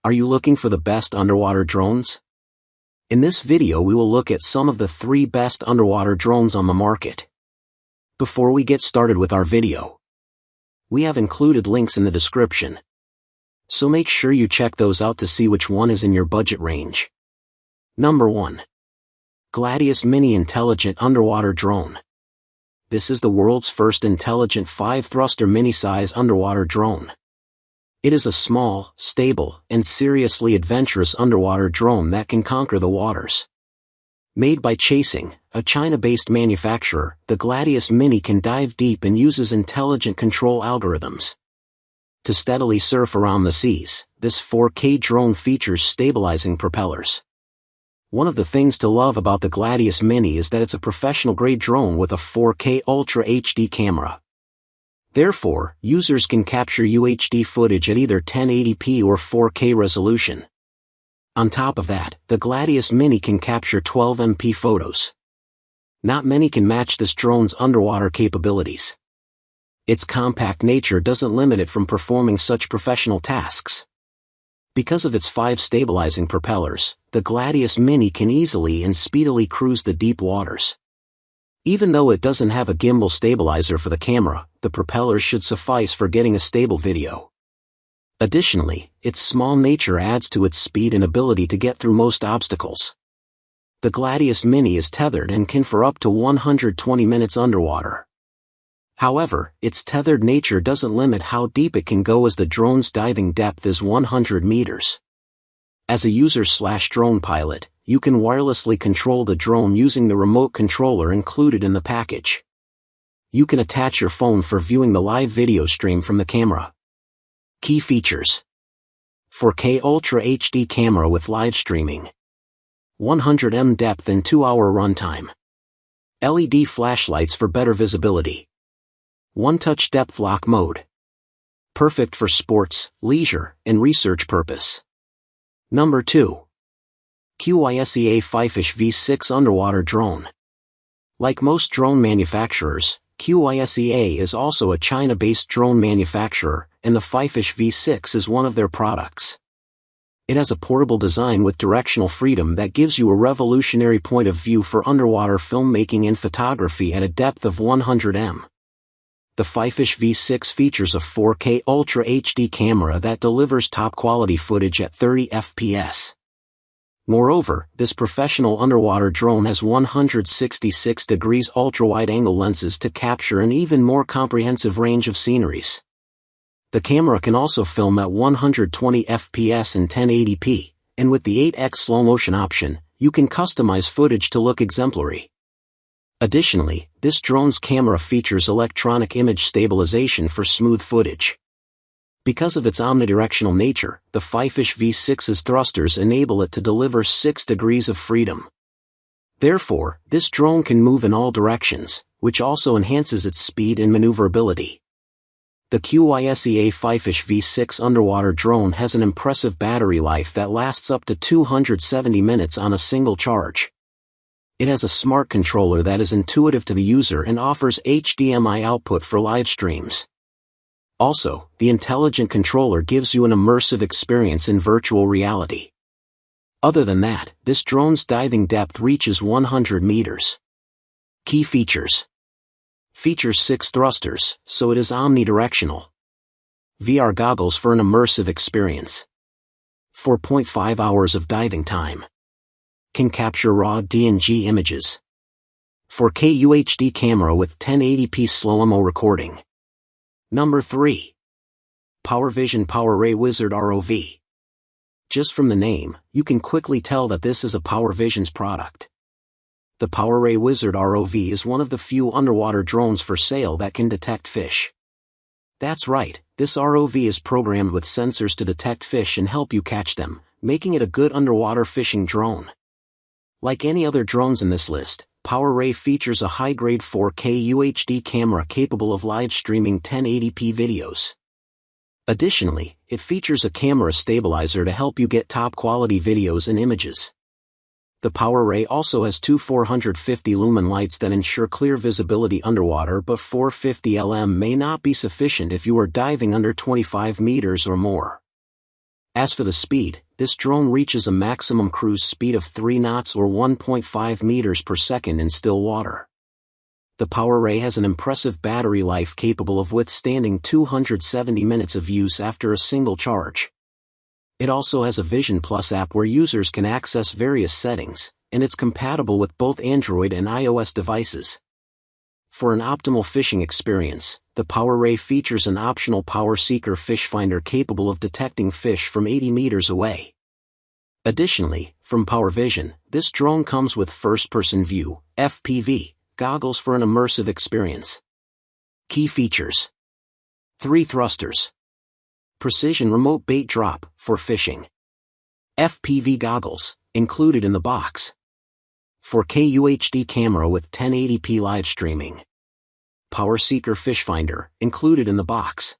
Are you looking for the best underwater drones? In this video we will look at some of the 3 best underwater drones on the market. Before we get started with our video, we have included links in the description, so make sure you check those out to see which one is in your budget range. Number 1. Gladius Mini Intelligent Underwater Drone. This is the world's first intelligent 5-thruster mini-size underwater drone. It is a small, stable, and seriously adventurous underwater drone that can conquer the waters. Made by QYSEA, a China-based manufacturer, the Gladius Mini can dive deep and uses intelligent control algorithms to steadily surf around the seas. This 4K drone features stabilizing propellers. One of the things to love about the Gladius Mini is that it's a professional-grade drone with a 4K Ultra HD camera. Therefore, users can capture UHD footage at either 1080p or 4K resolution. On top of that, the Gladius Mini can capture 12MP photos. Not many can match this drone's underwater capabilities. Its compact nature doesn't limit it from performing such professional tasks. Because of its 5 stabilizing propellers, the Gladius Mini can easily and speedily cruise the deep waters. Even though it doesn't have a gimbal stabilizer for the camera, the propellers should suffice for getting a stable video. Additionally, its small nature adds to its speed and ability to get through most obstacles. The Gladius Mini is tethered and can for up to 120 minutes underwater. However, its tethered nature doesn't limit how deep it can go, as the drone's diving depth is 100 meters. As a user/drone pilot, you can wirelessly control the drone using the remote controller included in the package. You can attach your phone for viewing the live video stream from the camera. Key features: 4K Ultra HD camera with live streaming, 100m depth and 2-hour runtime, LED flashlights for better visibility, one-touch depth lock mode. Perfect for sports, leisure, and research purpose. Number 2. QYSEA FiFish V6 Underwater Drone. Like most drone manufacturers, QYSEA is also a China-based drone manufacturer, and the FiFish V6 is one of their products. It has a portable design with directional freedom that gives you a revolutionary point of view for underwater filmmaking and photography at a depth of 100m. The FiFish V6 features a 4K Ultra HD camera that delivers top-quality footage at 30 FPS. Moreover, this professional underwater drone has 166 degrees ultra-wide-angle lenses to capture an even more comprehensive range of sceneries. The camera can also film at 120 FPS and 1080p, and with the 8x slow-motion option, you can customize footage to look exemplary. Additionally, this drone's camera features electronic image stabilization for smooth footage. Because of its omnidirectional nature, the FiFish V6's thrusters enable it to deliver 6 degrees of freedom. Therefore, this drone can move in all directions, which also enhances its speed and maneuverability. The QYSEA FiFish V6 underwater drone has an impressive battery life that lasts up to 270 minutes on a single charge. It has a smart controller that is intuitive to the user and offers HDMI output for live streams. Also, the intelligent controller gives you an immersive experience in virtual reality. Other than that, this drone's diving depth reaches 100 meters. Key features: features 6 thrusters, so it is omnidirectional. VR goggles for an immersive experience. 4.5 hours of diving time. Can capture raw DNG images. 4K UHD camera with 1080p slow-mo recording. Number 3. PowerVision PowerRay Wizard ROV. Just from the name, you can quickly tell that this is a PowerVision's product. The PowerRay Wizard ROV is one of the few underwater drones for sale that can detect fish. That's right, this ROV is programmed with sensors to detect fish and help you catch them, making it a good underwater fishing drone. Like any other drones in this list, PowerRay features a high-grade 4K UHD camera capable of live streaming 1080p videos. Additionally, it features a camera stabilizer to help you get top-quality videos and images. The PowerRay also has 2 450 lumen lights that ensure clear visibility underwater, but 450 lm may not be sufficient if you are diving under 25 meters or more. As for the speed, this drone reaches a maximum cruise speed of 3 knots or 1.5 meters per second in still water. The PowerRay has an impressive battery life capable of withstanding 270 minutes of use after a single charge. It also has a Vision Plus app where users can access various settings, and it's compatible with both Android and iOS devices. For an optimal fishing experience, the PowerRay features an optional Power Seeker fish finder capable of detecting fish from 80 meters away. Additionally, from PowerVision, this drone comes with first-person view, FPV, goggles for an immersive experience. Key features: 3 thrusters. Precision remote bait drop, for fishing. FPV goggles, included in the box. 4K UHD camera with 1080p live streaming. Power Seeker fish finder, included in the box.